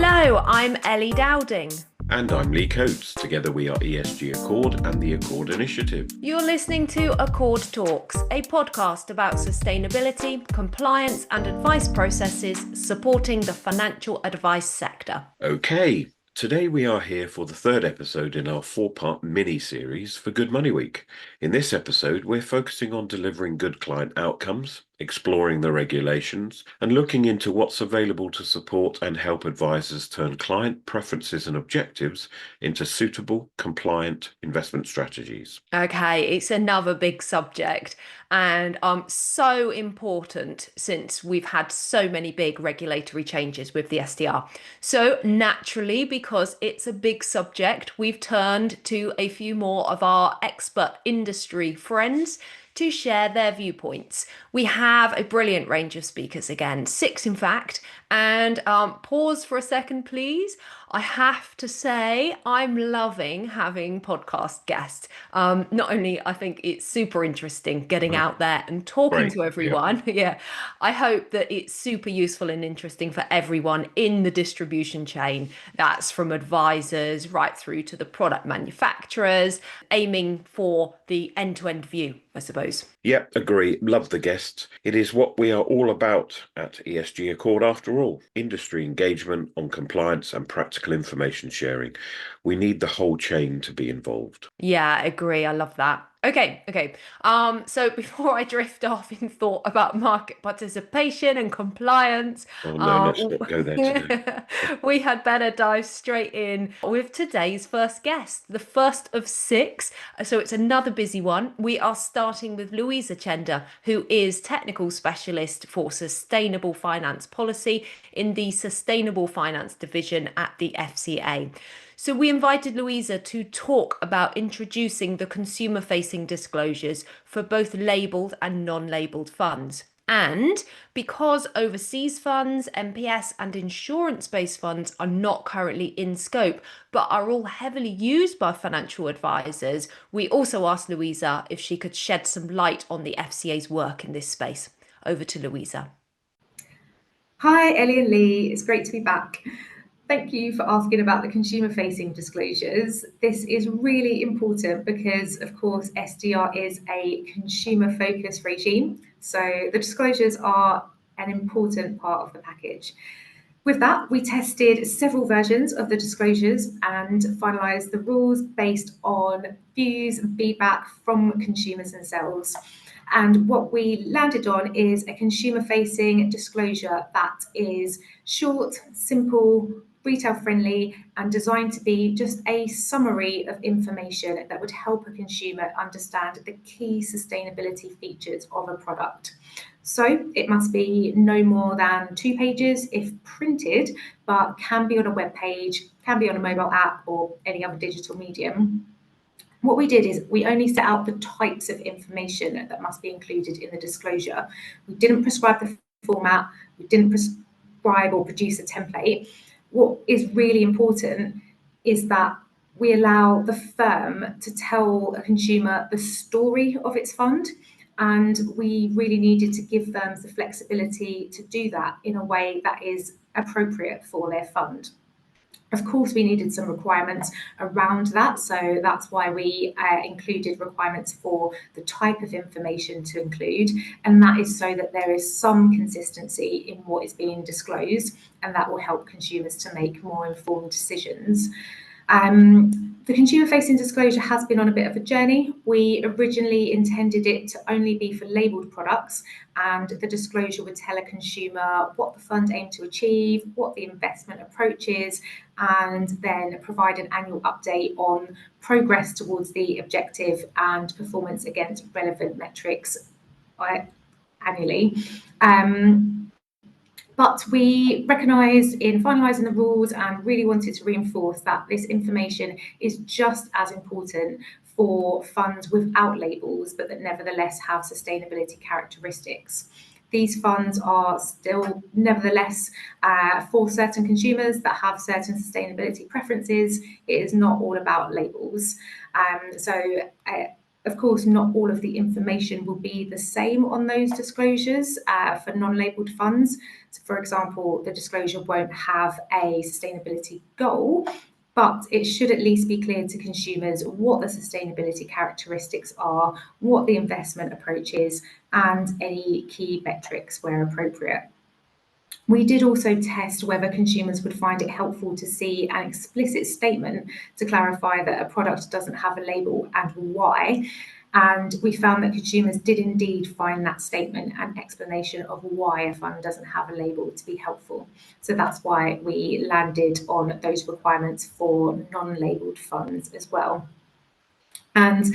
Hello, I'm Ellie Dowding. And I'm Lee Coates. Together we are ESG Accord and the Accord Initiative. You're listening to Accord Talks, a podcast about sustainability, compliance, and advice processes supporting the financial advice sector. Okay, today we are here for the third episode in our four-part mini-series for Good Money Week. In this episode, we're focusing on delivering good client outcomes, exploring the regulations, and looking into what's available to support and help advisors turn client preferences and objectives into suitable, compliant investment strategies. Okay, it's another big subject and so important since we've had so many big regulatory changes with the SDR. So naturally, because it's a big subject, we've turned to a few more of our expert industry friends to share their viewpoints. We have a brilliant range of speakers again, 6 in fact, and pause for a second, please. I have to say, I'm loving having podcast guests. Not only I think it's super interesting getting out there and talking Great. to everyone. Yeah, I hope that it's super useful and interesting for everyone in the distribution chain. That's from advisors right through to the product manufacturers, aiming for the end-to-end view, I suppose. Yep, agree. Love the guests. It is what we are all about at ESG Accord after all. Industry engagement on compliance and practical information sharing. We need the whole chain to be involved. Yeah, I agree. I love that. Okay. So before I drift off in thought about market participation and compliance, Oh no, let's not go there today. we had better dive straight in with today's first guest, the first of 6. So it's another busy one. We are starting with Louisa Chender, who is technical specialist for sustainable finance policy in the Sustainable Finance Division at the FCA. So we invited Louisa to talk about introducing the consumer-facing disclosures for both labelled and non-labelled funds. And because overseas funds, MPS and insurance-based funds are not currently in scope, but are all heavily used by financial advisors, we also asked Louisa if she could shed some light on the FCA's work in this space. Over to Louisa. Hi, Ellie and Lee. It's great to be back. Thank you for asking about the consumer-facing disclosures. This is really important because, of course, SDR is a consumer-focused regime, so the disclosures are an important part of the package. With that, we tested several versions of the disclosures and finalised the rules based on views and feedback from consumers themselves. And what we landed on is a consumer-facing disclosure that is short, simple, retail-friendly, and designed to be just a summary of information that would help a consumer understand the key sustainability features of a product. So it must be no more than 2 pages if printed, but can be on a web page, can be on a mobile app or any other digital medium. What we did is we only set out the types of information that must be included in the disclosure. We didn't prescribe the format, we didn't prescribe or produce a template. What is really important is that we allow the firm to tell a consumer the story of its fund, and we really needed to give firms the flexibility to do that in a way that is appropriate for their fund. Of course, we needed some requirements around that, so that's why we included requirements for the type of information to include, and that is so that there is some consistency in what is being disclosed, and that will help consumers to make more informed decisions. The consumer-facing disclosure has been on a bit of a journey. We originally intended it to only be for labelled products, and the disclosure would tell a consumer what the fund aimed to achieve, what the investment approach is, and then provide an annual update on progress towards the objective and performance against relevant metrics annually. But we recognised in finalising the rules and really wanted to reinforce that this information is just as important for funds without labels, but that nevertheless have sustainability characteristics. These funds are still nevertheless for certain consumers that have certain sustainability preferences. It is not all about labels. Of course, not all of the information will be the same on those disclosures for non-labelled funds. So, for example, the disclosure won't have a sustainability goal, but it should at least be clear to consumers what the sustainability characteristics are, what the investment approach is, and any key metrics where appropriate. We did also test whether consumers would find it helpful to see an explicit statement to clarify that a product doesn't have a label and why. And we found that consumers did indeed find that statement and explanation of why a fund doesn't have a label to be helpful. So that's why we landed on those requirements for non-labelled funds as well. And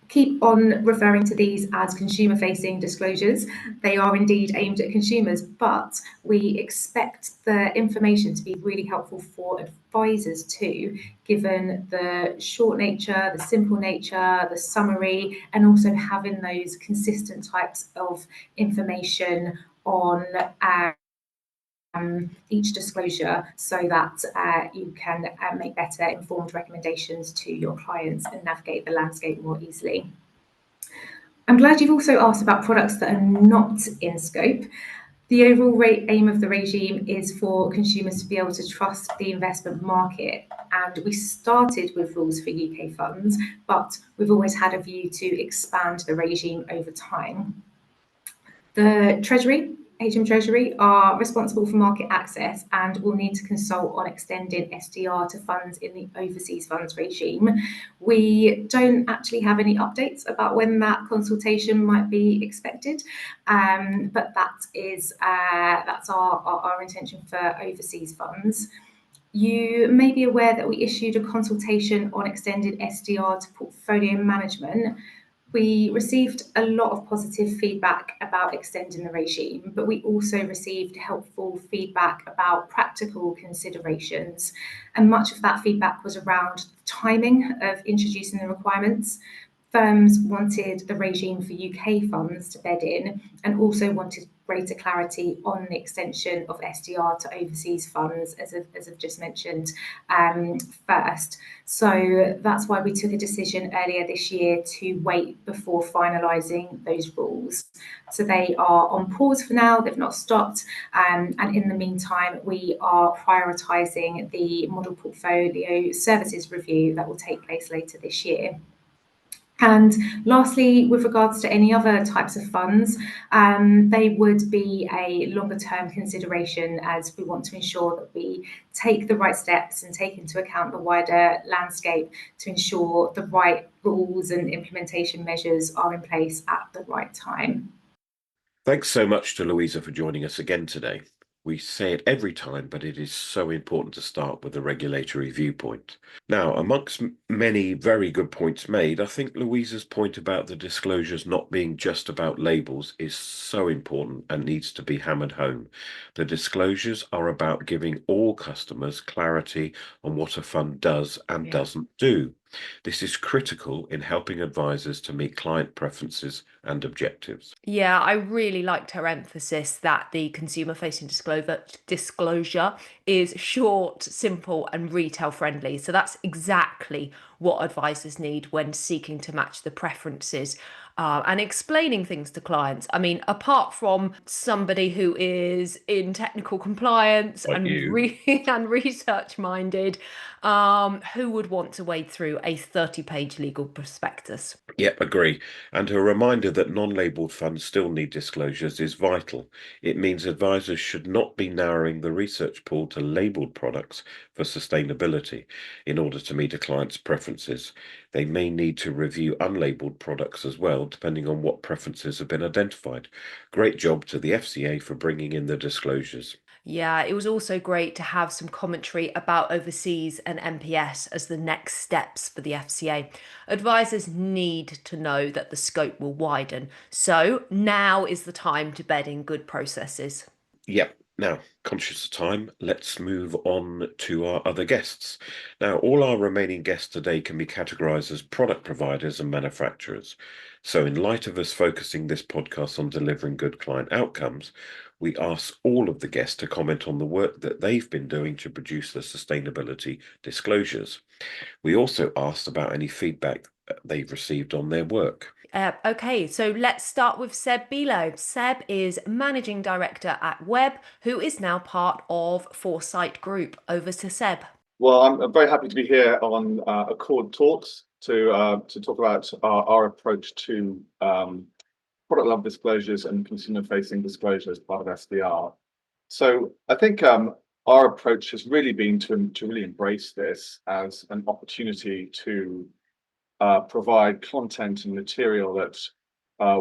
keep on referring to these as consumer-facing disclosures. They are indeed aimed at consumers, but we expect the information to be really helpful for advisors too, given the short nature, the simple nature, the summary, and also having those consistent types of information on each disclosure so that you can make better informed recommendations to your clients and navigate the landscape more easily. I'm glad you've also asked about products that are not in scope. The overall aim of the regime is for consumers to be able to trust the investment market, and we started with rules for UK funds, but we've always had a view to expand the regime over time. The Treasury, HM Treasury, are responsible for market access and will need to consult on extending SDR to funds in the overseas funds regime. We don't actually have any updates about when that consultation might be expected, but that's our intention for overseas funds. You may be aware that we issued a consultation on extended SDR to portfolio management. We received a lot of positive feedback about extending the regime, but we also received helpful feedback about practical considerations. And much of that feedback was around the timing of introducing the requirements. Firms wanted the regime for UK funds to bed in and also wanted greater clarity on the extension of SDR to overseas funds, as I've just mentioned first. So that's why we took a decision earlier this year to wait before finalising those rules. So they are on pause for now, they've not stopped, and in the meantime we are prioritising the model portfolio services review that will take place later this year. And lastly, with regards to any other types of funds, they would be a longer term consideration, as we want to ensure that we take the right steps and take into account the wider landscape to ensure the right rules and implementation measures are in place at the right time. Thanks so much to Louisa for joining us again today. We say it every time, but it is so important to start with the regulatory viewpoint. Now, amongst many very good points made, I think Louisa's point about the disclosures not being just about labels is so important and needs to be hammered home. The disclosures are about giving all customers clarity on what a fund does and doesn't do. This is critical in helping advisors to meet client preferences and objectives. Yeah, I really liked her emphasis that the consumer-facing disclosure is short, simple, and retail friendly. So that's exactly what advisors need when seeking to match the preferences and explaining things to clients. I mean, apart from somebody who is in technical compliance Like and you. and research minded, who would want to wade through a 30-page legal prospectus? Yep, agree. And a reminder that non-labelled funds still need disclosures is vital. It means advisors should not be narrowing the research pool to labelled products for sustainability in order to meet a client's preferences. They may need to review unlabelled products as well, depending on what preferences have been identified. Great job to the FCA for bringing in the disclosures. Yeah, it was also great to have some commentary about overseas and MPS as the next steps for the FCA. Advisors need to know that the scope will widen. So now is the time to bed in good processes. Yep. Now, conscious of time, let's move on to our other guests. Now, all our remaining guests today can be categorized as product providers and manufacturers. So, in light of us focusing this podcast on delivering good client outcomes, we ask all of the guests to comment on the work that they've been doing to produce the sustainability disclosures. We also asked about any feedback they've received on their work. Okay, so let's start with Seb Bilo. Seb is Managing Director at Web, who is now part of Foresight Group. Over to Seb. Well, I'm very happy to be here on Accord Talks to talk about our approach to product level disclosures and consumer facing disclosure as part of SDR. So I think our approach has really been to really embrace this as an opportunity to provide content and material that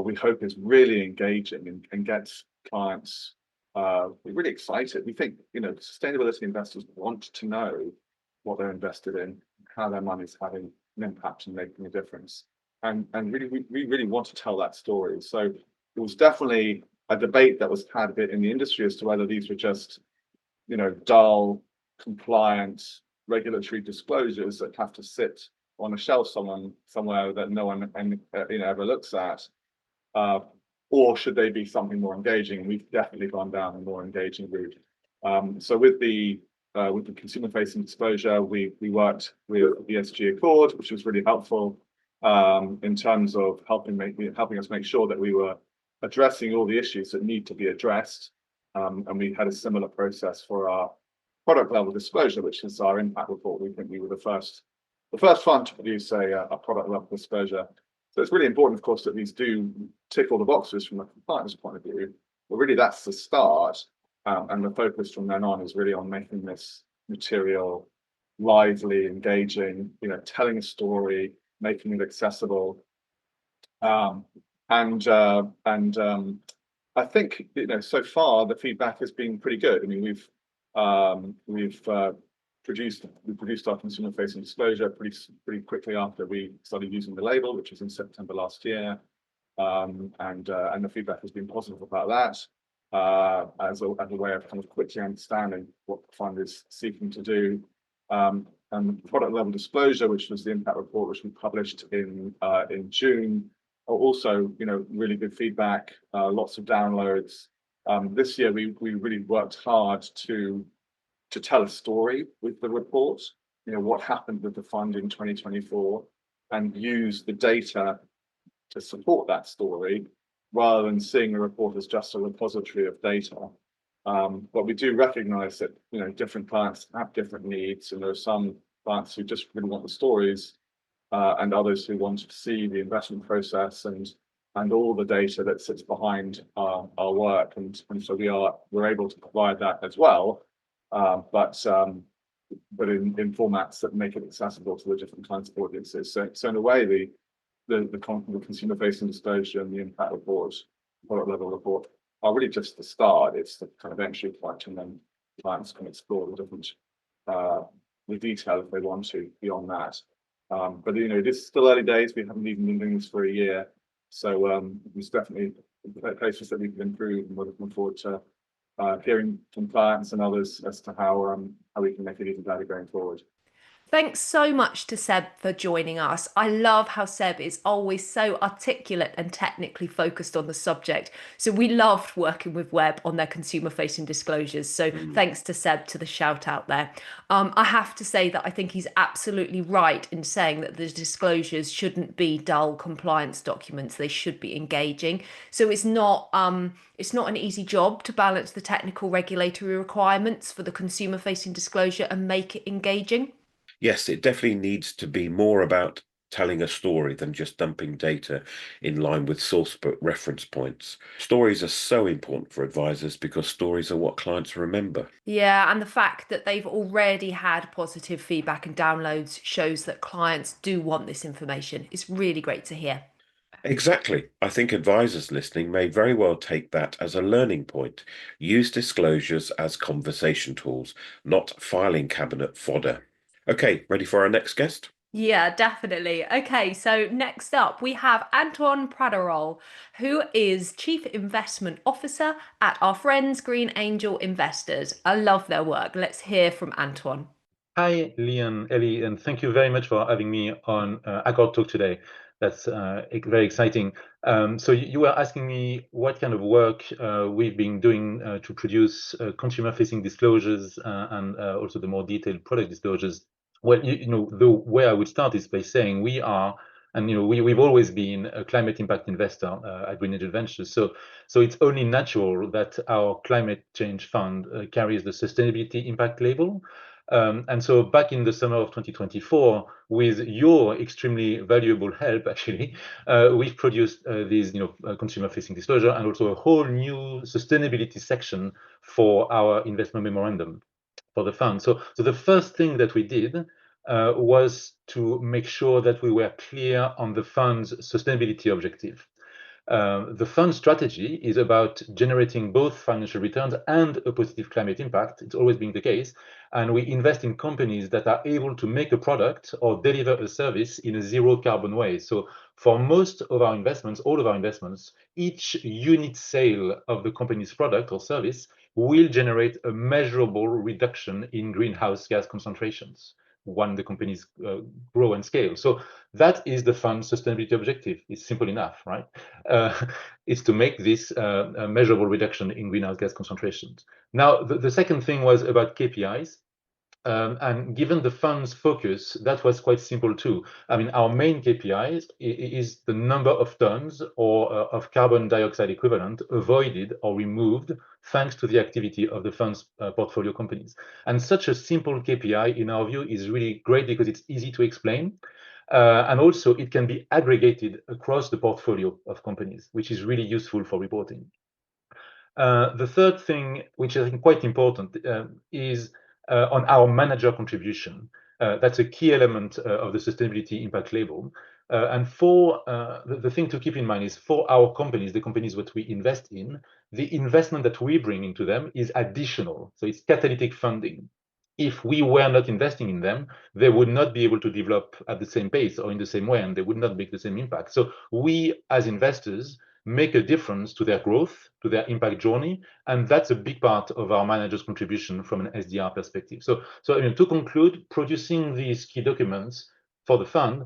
we hope is really engaging and gets clients really excited. We think, sustainability investors want to know what they're invested in, how their money is having an impact and making a difference. And really, we really want to tell that story. So it was definitely a debate that was had a bit in the industry as to whether these were just, dull, compliant regulatory disclosures that have to sit on a shelf somewhere that no one ever looks at, or should they be something more engaging? We've definitely gone down a more engaging route. So with the consumer-facing disclosure, we worked with ESG Accord, which was really helpful in terms of helping us make sure that we were addressing all the issues that need to be addressed. And we had a similar process for our product level disclosure, which is our impact report. We think we were the first fund to produce a product level disclosure. So it's really important, of course, that these do tick all the boxes from a compliance point of view. But really, that's the start. And the focus from then on is really on making this material lively, engaging, telling a story, making it accessible. I think, so far the feedback has been pretty good. I mean, we've produced our consumer-facing disclosure pretty quickly after we started using the label, which was in September last year, and the feedback has been positive about that. As a way of kind of quickly understanding what the fund is seeking to do. And the product level disclosure, which was the impact report, which we published in June, also really good feedback, lots of downloads. This year we really worked hard to tell a story with the report, what happened with the fund in 2024, and use the data to support that story, rather than seeing the report as just a repository of data. But we do recognize that different clients have different needs, and there are some clients who just really want the stories, and others who want to see the investment process and all the data that sits behind our work. And so we're able to provide that as well, but in formats that make it accessible to the different kinds of audiences. So in a way, the consumer-facing disclosure and the impact report, product level report, are really just the start. It's the kind of entry point, and then clients can explore the different the detail if they want to beyond that. But it is still early days. We haven't even been doing this for a year, so there's definitely places that we can improve, and we're looking forward to hearing from clients and others as to how we can make it even better going forward. Thanks so much to Seb for joining us. I love how Seb is always so articulate and technically focused on the subject. So we loved working with Web on their consumer-facing disclosures. So thanks to Seb to the shout out there. I have to say that I think he's absolutely right in saying that the disclosures shouldn't be dull compliance documents. They should be engaging. So it's not an easy job to balance the technical regulatory requirements for the consumer-facing disclosure and make it engaging. Yes, it definitely needs to be more about telling a story than just dumping data in line with source book reference points. Stories are so important for advisors because stories are what clients remember. Yeah, and the fact that they've already had positive feedback and downloads shows that clients do want this information. It's really great to hear. Exactly. I think advisors listening may very well take that as a learning point. Use disclosures as conversation tools, not filing cabinet fodder. Okay, ready for our next guest? Yeah, definitely. Okay, so next up we have Antoine Praderol, who is Chief Investment Officer at our friends Green Angel Investors. I love their work. Let's hear from Antoine. Hi, Lee and Ellie, and thank you very much for having me on Accord Talk today. That's very exciting. So you were asking me what kind of work we've been doing to produce consumer-facing disclosures and also the more detailed product disclosures. Well, the way I would start is by saying we are And we've always been a climate impact investor at Green Angel Ventures. So it's only natural that our climate change fund carries the sustainability impact label. And so back in the summer of 2024, with your extremely valuable help, actually, we've produced these, consumer-facing disclosure and also a whole new sustainability section for our investment memorandum for the fund. So the first thing that we did was to make sure that we were clear on the fund's sustainability objective. The fund strategy is about generating both financial returns and a positive climate impact. It's always been the case. And we invest in companies that are able to make a product or deliver a service in a zero carbon way. So for most of our investments, all of our investments, each unit sale of the company's product or service will generate a measurable reduction in greenhouse gas concentrations when the companies grow and scale. So that is the fund's sustainability objective. It's simple enough, right? Is to make this a measurable reduction in greenhouse gas concentrations. Now, the second thing was about KPIs. And given the fund's focus, that was quite simple too. I mean, our main KPI is the number of tons or of carbon dioxide equivalent avoided or removed thanks to the activity of the fund's portfolio companies. And such a simple KPI, in our view, is really great because it's easy to explain. And also it can be aggregated across the portfolio of companies, which is really useful for reporting. The third thing, which I think quite important, is on our manager contribution. That's a key element of the sustainability impact label. And for the thing to keep in mind is for our companies, the companies that we invest in, the investment that we bring into them is additional. So it's catalytic funding. If we were not investing in them, they would not be able to develop at the same pace or in the same way, and they would not make the same impact. So we, as investors, make a difference to their growth, to their impact journey, and that's a big part of our manager's contribution from an SDR perspective. So I mean, to conclude, producing these key documents for the fund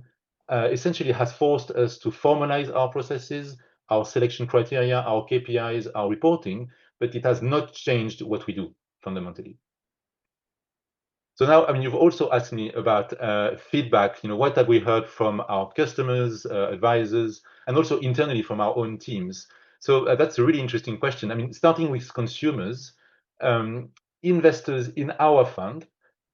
essentially has forced us to formalize our processes, our selection criteria, our KPIs, our reporting, but it has not changed what we do fundamentally. So now, I mean, you've also asked me about feedback. What have we heard from our customers, advisors, and also internally from our own teams? So that's a really interesting question. I mean, starting with consumers, investors in our fund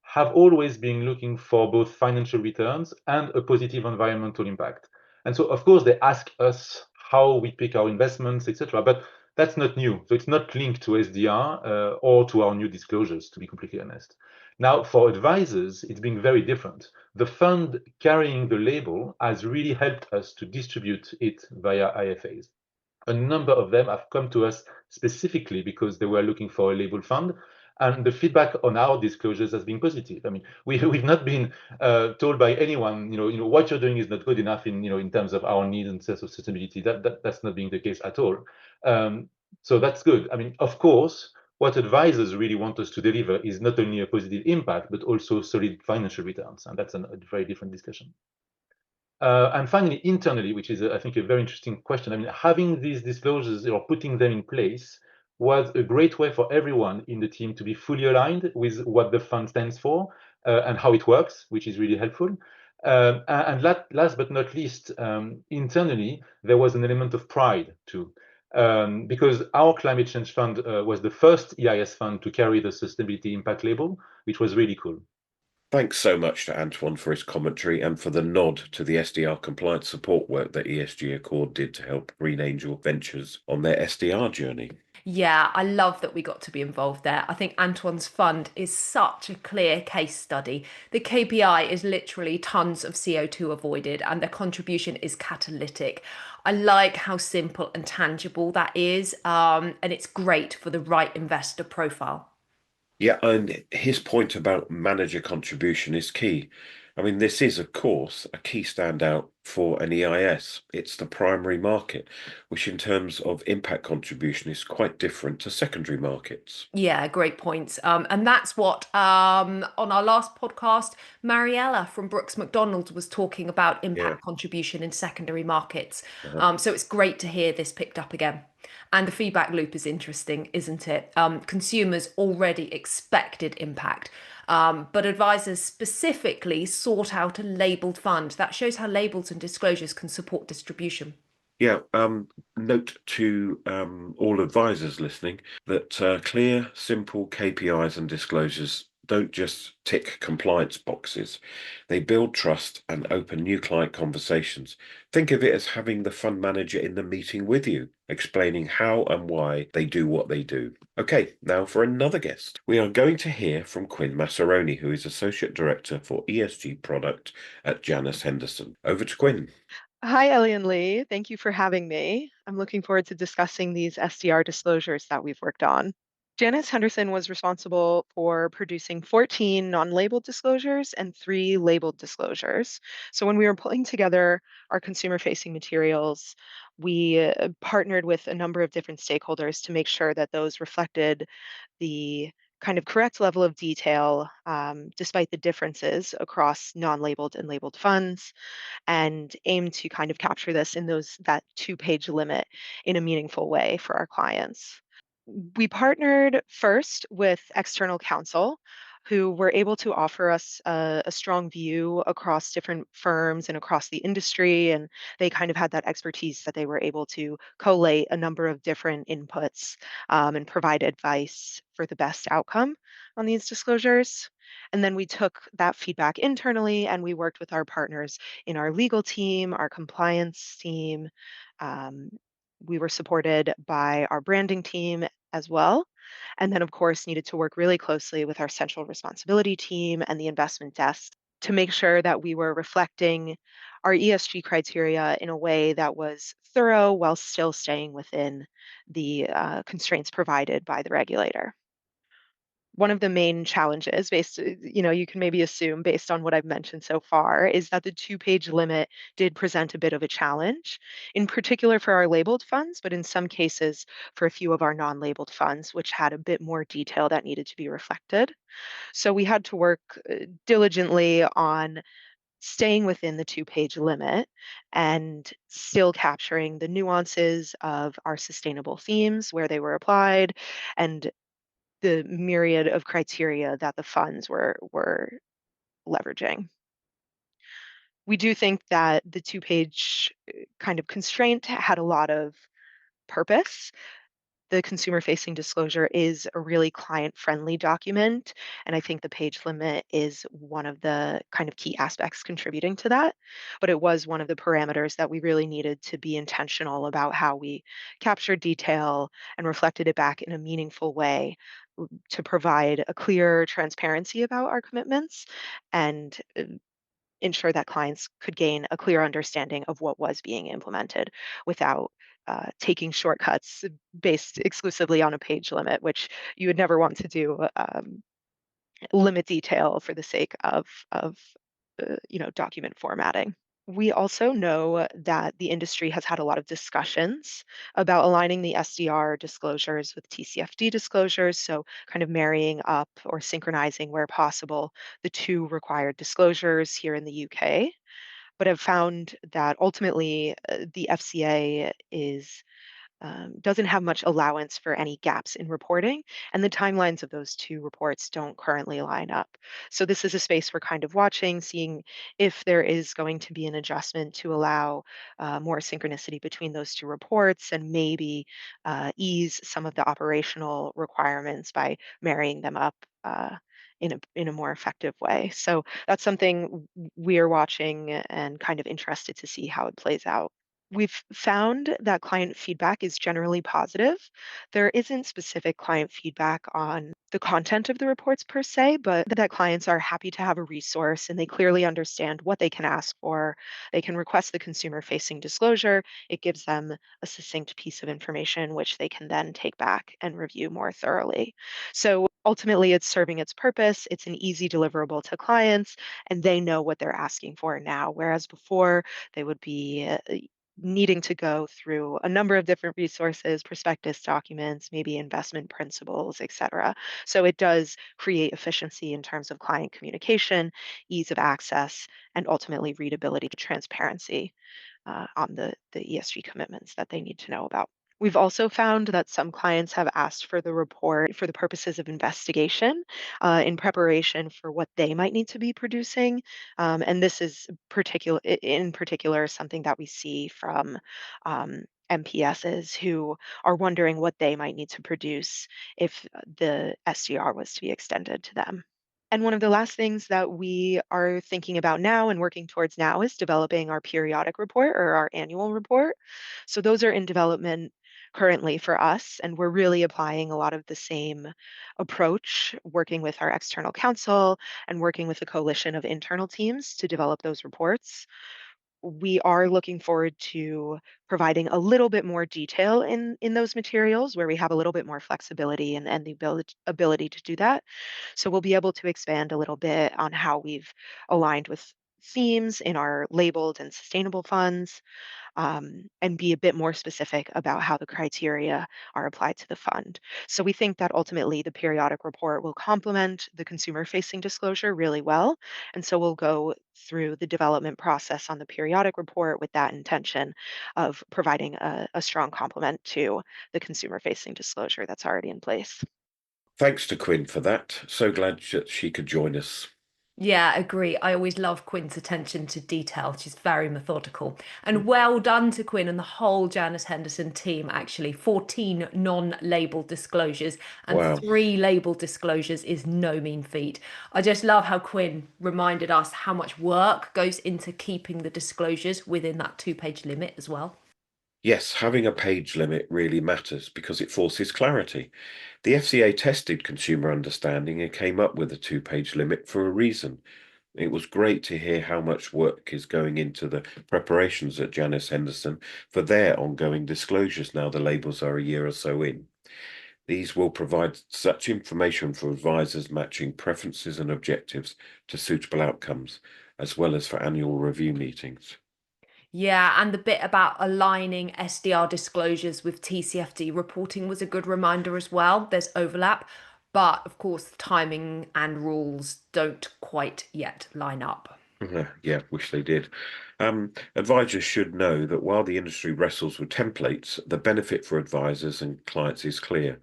have always been looking for both financial returns and a positive environmental impact. And so, of course, they ask us how we pick our investments, etc. But that's not new. So it's not linked to SDR or to our new disclosures, to be completely honest. Now, for advisors, it's been very different. The fund carrying the label has really helped us to distribute it via IFAs. A number of them have come to us specifically because they were looking for a label fund, and the feedback on our disclosures has been positive. I mean, we've not been told by anyone, what you're doing is not good enough in terms of our needs and sense of sustainability. That's not being the case at all. So that's good. I mean, of course, what advisors really want us to deliver is not only a positive impact, but also solid financial returns. And that's a very different discussion. And finally, internally, which is, I think, a very interesting question. I mean, having these disclosures or putting them in place was a great way for everyone in the team to be fully aligned with what the fund stands for and how it works, which is really helpful. And last but not least, internally, there was an element of pride too. Because our climate change fund was the first EIS fund to carry the sustainability impact label, which was really cool. Thanks so much to Antoine for his commentary and for the nod to the SDR compliance support work that ESG Accord did to help Green Angel Ventures on their SDR journey. Yeah, I love that we got to be involved there. I think Antoine's fund is such a clear case study. The KPI is literally tons of CO2 avoided, and the contribution is catalytic. I like how simple and tangible that is, and it's great for the right investor profile. Yeah, and his point about manager contribution is key. I mean, this is, of course, a key standout for an EIS. It's the primary market, which in terms of impact contribution is quite different to secondary markets. Yeah, great points. And that's what on our last podcast, Mariella from Brooks Macdonald was talking about impact contribution in secondary markets. So it's great to hear this picked up again. And the feedback loop is interesting, isn't it? Consumers already expected impact. but advisors specifically sought out a labeled fund. That shows how labels and disclosures can support distribution. Yeah, note to all advisors listening that clear, simple KPIs and disclosures don't just tick compliance boxes. They build trust and open new client conversations. Think of it as having the fund manager in the meeting with you, explaining how and why they do what they do. Okay, now for another guest. We are going to hear from Quinn Massaroni, who is Associate Director for ESG Product at Janus Henderson. Over to Quinn. Hi, Ellie and Lee. Thank you for having me. I'm looking forward to discussing these SDR disclosures that we've worked on. Janus Henderson was responsible for producing 14 non-labeled disclosures and 3 labeled disclosures. So when we were pulling together our consumer-facing materials, we partnered with a number of different stakeholders to make sure that those reflected the kind of correct level of detail, despite the differences across non-labeled and labeled funds, and aim to kind of capture this in that 2-page limit in a meaningful way for our clients. We partnered first with external counsel who were able to offer us a strong view across different firms and across the industry. And they kind of had that expertise that they were able to collate a number of different inputs and provide advice for the best outcome on these disclosures. And then we took that feedback internally and we worked with our partners in our legal team, our compliance team. Um, we were supported by our branding team as well. And then, of course, needed to work really closely with our central responsibility team and the investment desk to make sure that we were reflecting our ESG criteria in a way that was thorough while still staying within the constraints provided by the regulator. One of the main challenges you can maybe assume based on what I've mentioned so far, is that the 2-page limit did present a bit of a challenge, in particular for our labeled funds, but in some cases for a few of our non-labeled funds, which had a bit more detail that needed to be reflected. So we had to work diligently on staying within the 2-page limit and still capturing the nuances of our sustainable themes where they were applied and the myriad of criteria that the funds were leveraging. We do think that the 2-page kind of constraint had a lot of purpose. The consumer-facing disclosure is a really client-friendly document, and I think the page limit is one of the kind of key aspects contributing to that. But it was one of the parameters that we really needed to be intentional about how we captured detail and reflected it back in a meaningful way to provide a clear transparency about our commitments and ensure that clients could gain a clear understanding of what was being implemented without taking shortcuts based exclusively on a page limit, which you would never want to do. Limit detail for the sake of document formatting. We also know that the industry has had a lot of discussions about aligning the SDR disclosures with TCFD disclosures, so kind of marrying up or synchronizing where possible the 2 required disclosures here in the UK. But I've found that ultimately the FCA doesn't have much allowance for any gaps in reporting, and the timelines of those 2 reports don't currently line up. So this is a space we're kind of watching, seeing if there is going to be an adjustment to allow more synchronicity between those 2 reports and maybe ease some of the operational requirements by marrying them up in a more effective way. So that's something we are watching and kind of interested to see how it plays out. We've found that client feedback is generally positive. There isn't specific client feedback on the content of the reports per se, but that clients are happy to have a resource and they clearly understand what they can ask for. They can request the consumer-facing disclosure. It gives them a succinct piece of information, which they can then take back and review more thoroughly. So ultimately, it's serving its purpose. It's an easy deliverable to clients, and they know what they're asking for now, whereas before they would be needing to go through a number of different resources, prospectus documents, maybe investment principles, et cetera. So it does create efficiency in terms of client communication, ease of access, and ultimately readability, transparency on the ESG commitments that they need to know about. We've also found that some clients have asked for the report for the purposes of investigation in preparation for what they might need to be producing. And this is in particular something that we see from MPSs who are wondering what they might need to produce if the SDR was to be extended to them. And one of the last things that we are thinking about now and working towards now is developing our periodic report or our annual report. So those are in development currently for us, and we're really applying a lot of the same approach, working with our external counsel and working with a coalition of internal teams to develop those reports. We are looking forward to providing a little bit more detail in those materials where we have a little bit more flexibility and the ability to do that. So we'll be able to expand a little bit on how we've aligned with themes in our labeled and sustainable funds, and be a bit more specific about how the criteria are applied to the fund. So we think that ultimately the periodic report will complement the consumer-facing disclosure really well. And so we'll go through the development process on the periodic report with that intention of providing a strong complement to the consumer-facing disclosure that's already in place. Thanks to Quinn for that. So glad that she could join us. Yeah, agree. I always love Quinn's attention to detail. She's very methodical. And well done to Quinn and the whole Janus Henderson team, actually. 14 non-labeled disclosures and Wow. 3 labeled disclosures is no mean feat. I just love how Quinn reminded us how much work goes into keeping the disclosures within that 2-page limit as well. Yes, having a page limit really matters because it forces clarity. The FCA tested consumer understanding and came up with a 2-page limit for a reason. It was great to hear how much work is going into the preparations at Janus Henderson for their ongoing disclosures now the labels are a year or so in. These will provide such information for advisors matching preferences and objectives to suitable outcomes, as well as for annual review meetings. Yeah, and the bit about aligning SDR disclosures with TCFD reporting was a good reminder as well. There's overlap, but of course, timing and rules don't quite yet line up. Yeah, wish they did. Advisors should know that while the industry wrestles with templates, the benefit for advisors and clients is clear.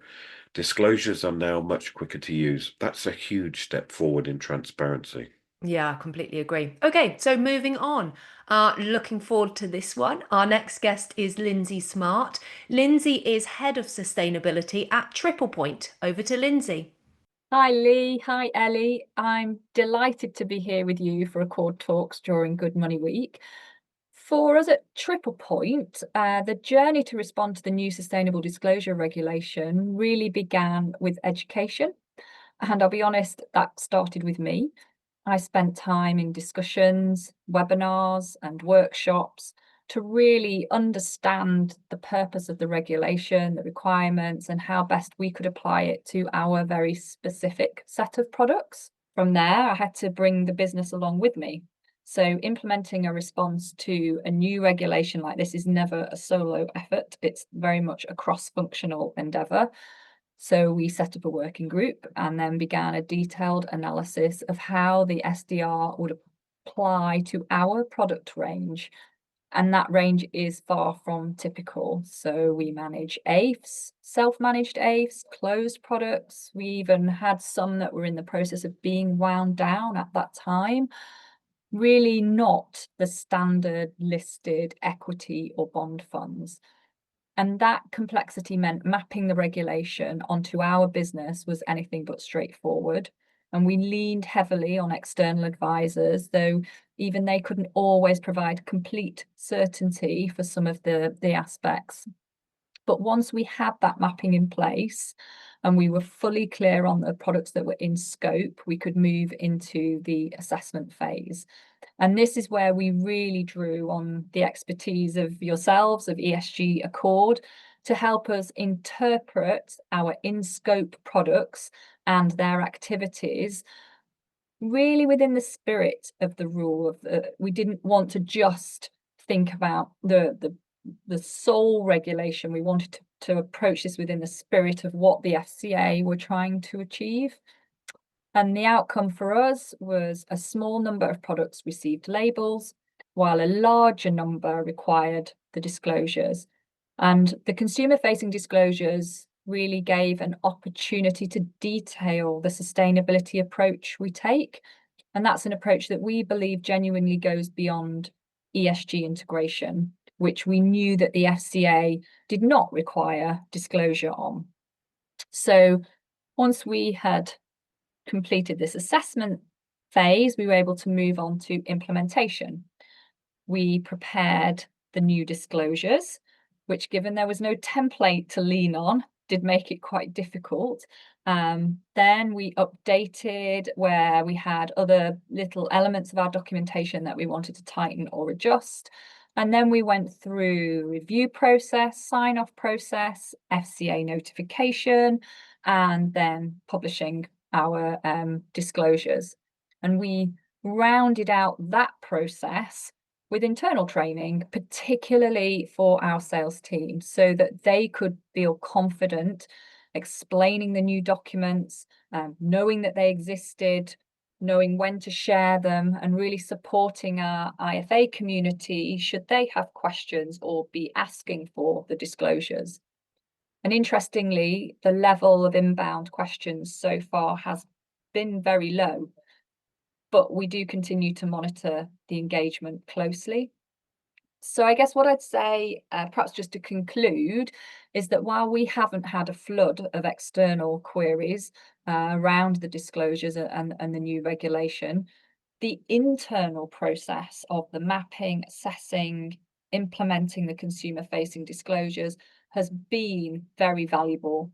Disclosures are now much quicker to use. That's a huge step forward in transparency. Yeah, I completely agree. Okay, so moving on. Looking forward to this one. Our next guest is Lindsay Smart. Lindsay is Head of Sustainability at Triple Point. Over to Lindsay. Hi Lee, hi Ellie. I'm delighted to be here with you for Accord Talks during Good Money Week. For us at Triple Point, the journey to respond to the new Sustainable Disclosure Regulation really began with education. And I'll be honest, that started with me. I spent time in discussions, webinars, and workshops to really understand the purpose of the regulation, the requirements, and how best we could apply it to our very specific set of products. From there, I had to bring the business along with me. So implementing a response to a new regulation like this is never a solo effort. It's very much a cross-functional endeavour. So we set up a working group and then began a detailed analysis of how the SDR would apply to our product range. And that range is far from typical. So we manage AIFs, self-managed AIFs, closed products. We even had some that were in the process of being wound down at that time. Really not the standard listed equity or bond funds. And that complexity meant mapping the regulation onto our business was anything but straightforward. And we leaned heavily on external advisors, though even they couldn't always provide complete certainty for some of the aspects. But once we had that mapping in place and we were fully clear on the products that were in scope, we could move into the assessment phase. And this is where we really drew on the expertise of yourselves, of ESG Accord, to help us interpret our in-scope products and their activities really within the spirit of the rule of we didn't want to just think about the sole regulation. We wanted to approach this within the spirit of what the FCA were trying to achieve. And the outcome for us was a small number of products received labels, while a larger number required the disclosures. And the consumer-facing disclosures really gave an opportunity to detail the sustainability approach we take. And that's an approach that we believe genuinely goes beyond ESG integration, which we knew that the FCA did not require disclosure on. So once we had completed this assessment phase, we were able to move on to implementation. We prepared the new disclosures, which, given there was no template to lean on, did make it quite difficult. Then we updated where we had other little elements of our documentation that we wanted to tighten or adjust. And then we went through review process, sign-off process, FCA notification, and then publishing our disclosures. And we rounded out that process with internal training, particularly for our sales team, so that they could feel confident explaining the new documents, knowing that they existed, knowing when to share them, and really supporting our IFA community should they have questions or be asking for the disclosures. And interestingly, the level of inbound questions so far has been very low, but we do continue to monitor the engagement closely. So I guess what I'd say, perhaps just to conclude, is that while we haven't had a flood of external queries around the disclosures and the new regulation, the internal process of the mapping, assessing, implementing the consumer-facing disclosures has been very valuable.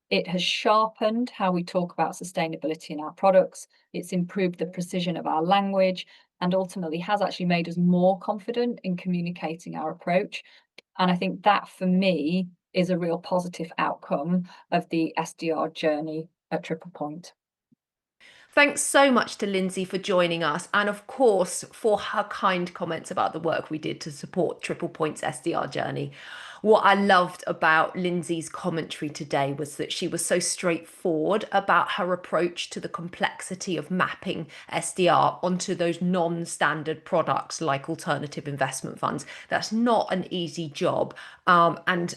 It has sharpened how we talk about sustainability in our products. It's improved the precision of our language and ultimately has actually made us more confident in communicating our approach. And I think that, for me, is a real positive outcome of the SDR journey at Triple Point. Thanks so much to Lindsay for joining us, and of course for her kind comments about the work we did to support Triple Point's SDR journey. What I loved about Lindsay's commentary today was that she was so straightforward about her approach to the complexity of mapping SDR onto those non-standard products like alternative investment funds. That's not an easy job. And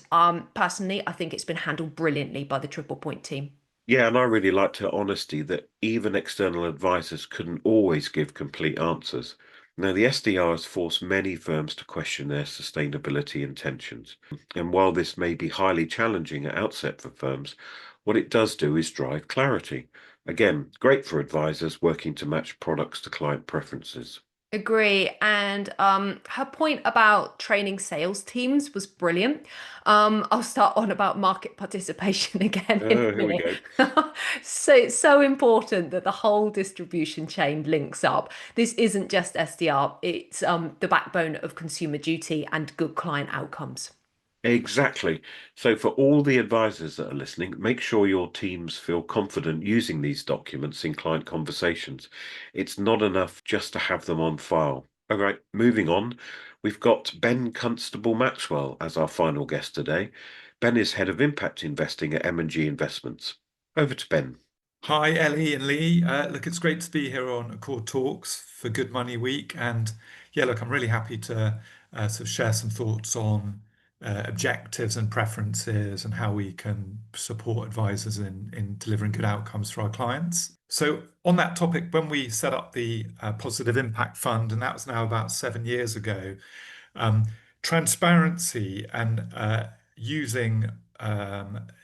personally, I think it's been handled brilliantly by the Triple Point team. Yeah, and I really liked her honesty that even external advisors couldn't always give complete answers. Now, the SDR has forced many firms to question their sustainability intentions. And while this may be highly challenging at outset for firms, what it does do is drive clarity. Again, great for advisors working to match products to client preferences. Agree. And her point about training sales teams was brilliant. I'll start on about market participation again in a Here we minute. go. So it's so important that the whole distribution chain links up. This isn't just SDR, it's the backbone of Consumer Duty and good client outcomes. Exactly. So for all the advisors that are listening, make sure your teams feel confident using these documents in client conversations. It's not enough just to have them on file. All right, moving on. We've got Ben Constable Maxwell as our final guest today. Ben is Head of Impact Investing at M&G Investments. Over to Ben. Hi, Ellie and Lee. Look, it's great to be here on Accord Talks for Good Money Week. And yeah, look, I'm really happy to sort of share some thoughts on objectives and preferences and how we can support advisors in delivering good outcomes for our clients. So on that topic, when we set up the Positive Impact Fund, and that was now about 7 years ago, transparency and using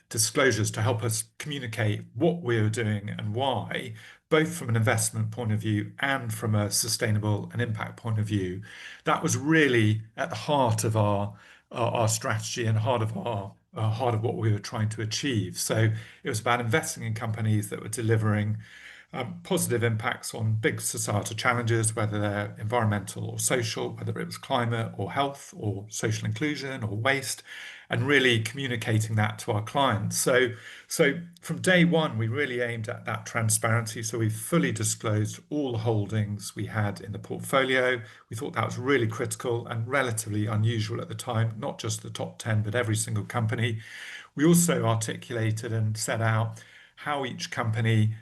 disclosures to help us communicate what we're doing and why, both from an investment point of view and from a sustainable and impact point of view, that was really at the heart of our strategy and heart of what we were trying to achieve. So it was about investing in companies that were delivering positive impacts on big societal challenges, whether they're environmental or social, whether it was climate or health or social inclusion or waste, and really communicating that to our clients. So from day one, we really aimed at that transparency. So we fully disclosed all the holdings we had in the portfolio. We thought that was really critical and relatively unusual at the time, not just the top 10, but every single company. We also articulated and set out how each company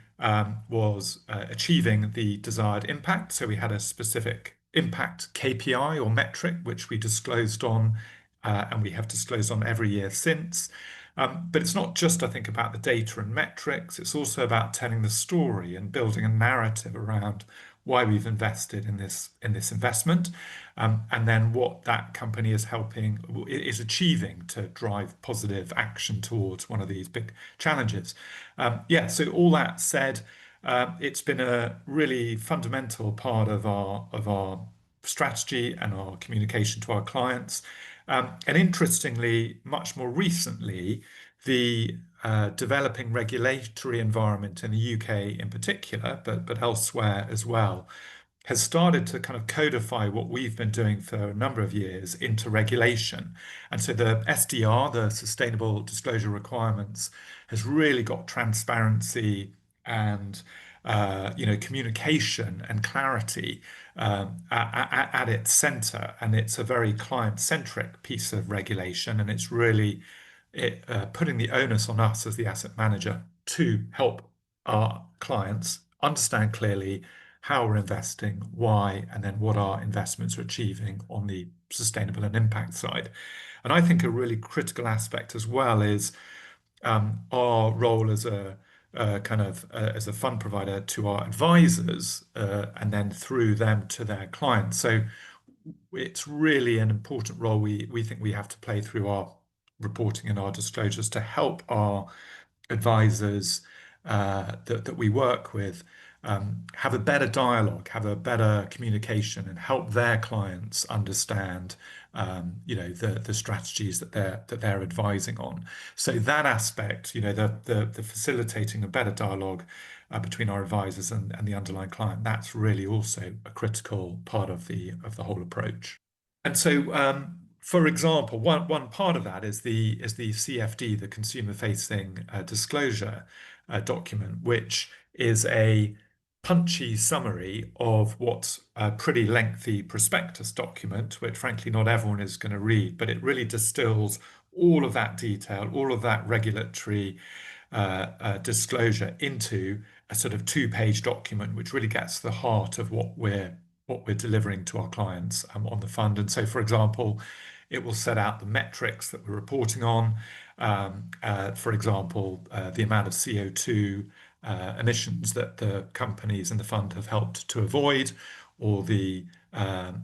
was achieving the desired impact. So we had a specific impact KPI or metric, which we disclosed on and we have disclosed on every year since. But it's not just, I think, about the data and metrics. It's also about telling the story and building a narrative around why we've invested in this investment, and then what that company is achieving to drive positive action towards one of these big challenges. So all that said, it's been a really fundamental part of our strategy and our communication to our clients. And interestingly, much more recently, the developing regulatory environment in the UK in particular, but elsewhere as well, has started to kind of codify what we've been doing for a number of years into regulation. And so the SDR, the Sustainable Disclosure Requirements, has really got transparency and communication and clarity at its center, and it's a very client-centric piece of regulation, and it's really putting the onus on us as the asset manager to help our clients understand clearly how we're investing, why, and then what our investments are achieving on the sustainable and impact side. And I think a really critical aspect as well is our role as a as a fund provider to our advisors, and then through them to their clients. So it's really an important role we think we have to play through our reporting and our disclosures to help our advisors that we work with have a better dialogue, have a better communication, and help their clients understand the strategies that they're advising on. So that aspect, the facilitating a better dialogue between our advisors and the underlying client, that's really also a critical part of the whole approach. And so, for example, one part of that is the CFD, the consumer-facing disclosure document, which is a punchy summary of what's a pretty lengthy prospectus document, which frankly not everyone is going to read, but it really distills all of that detail, all of that regulatory disclosure into a sort of 2-page document, which really gets to the heart of what we're delivering to our clients on the fund. And so, for example, it will set out the metrics that we're reporting on. For example, the amount of CO2 emissions that the companies in the fund have helped to avoid, or the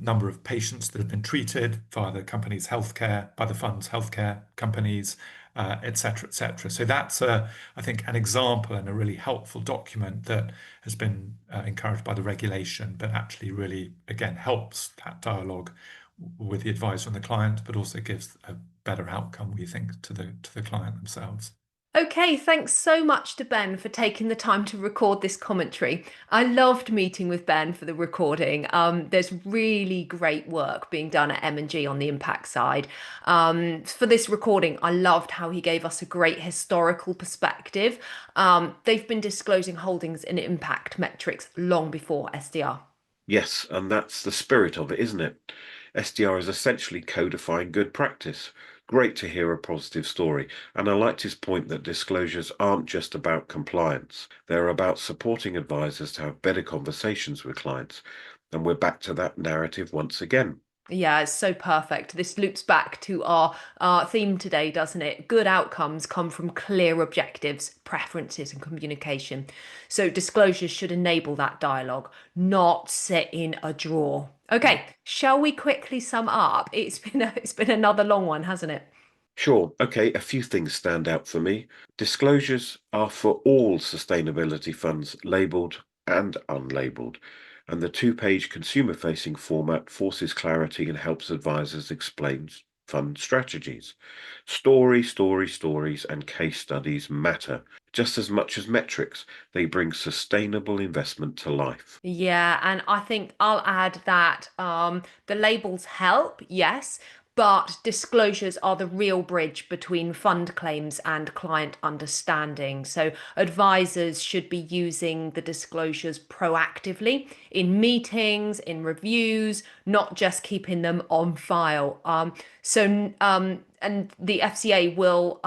number of patients that have been treated via the company's healthcare, by the fund's healthcare companies, et cetera, et cetera. So that's, I think, an example and a really helpful document that has been encouraged by the regulation, but actually really, again, helps that dialogue with the advisor and the client, but also gives a better outcome, we think, to the client themselves. Okay, thanks so much to Ben for taking the time to record this commentary. I loved meeting with Ben for the recording. There's really great work being done at M&G on the impact side. For this recording, I loved how he gave us a great historical perspective. They've been disclosing holdings in impact metrics long before SDR. Yes, and that's the spirit of it, isn't it? SDR is essentially codifying good practice. Great to hear a positive story, and I liked his point that disclosures aren't just about compliance. They're about supporting advisors to have better conversations with clients, and we're back to that narrative once again. Yeah, it's so perfect. This loops back to our theme today, doesn't it? Good outcomes come from clear objectives, preferences, and communication. So disclosures should enable that dialogue, not sit in a drawer. Okay, shall we quickly sum up? It's been another long one, hasn't it? Sure. Okay, a few things stand out for me. Disclosures are for all sustainability funds, labelled and unlabelled. And the 2-page consumer-facing format forces clarity and helps advisors explain fund strategies. Stories, and case studies matter just as much as metrics. They bring sustainable investment to life. Yeah, and I think I'll add that the labels help, yes, but disclosures are the real bridge between fund claims and client understanding. So advisors should be using the disclosures proactively in meetings, in reviews, not just keeping them on file. And the FCA will,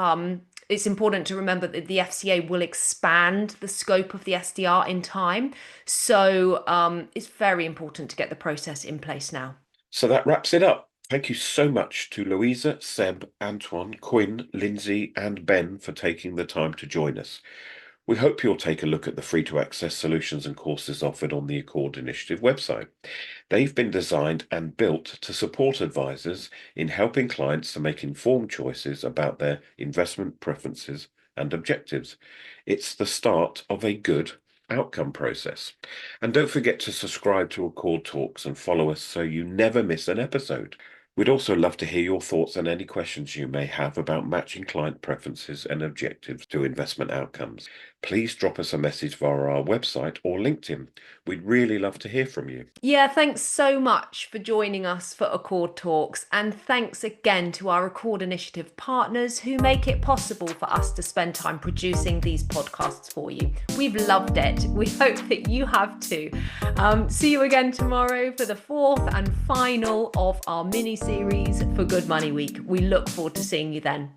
it's important to remember that the FCA will expand the scope of the SDR in time. So it's very important to get the process in place now. So that wraps it up. Thank you so much to Louisa, Seb, Antoine, Quinn, Lindsay, and Ben for taking the time to join us. We hope you'll take a look at the free-to-access solutions and courses offered on the Accord Initiative website. They've been designed and built to support advisors in helping clients to make informed choices about their investment preferences and objectives. It's the start of a good outcome process. And don't forget to subscribe to Accord Talks and follow us so you never miss an episode. We'd also love to hear your thoughts and any questions you may have about matching client preferences and objectives to investment outcomes. Please drop us a message via our website or LinkedIn. We'd really love to hear from you. Yeah, thanks so much for joining us for Accord Talks, and thanks again to our Accord Initiative partners who make it possible for us to spend time producing these podcasts for you. We've loved it. We hope that you have too. See you again tomorrow for the fourth and final of our mini series for Good Money Week. We look forward to seeing you then.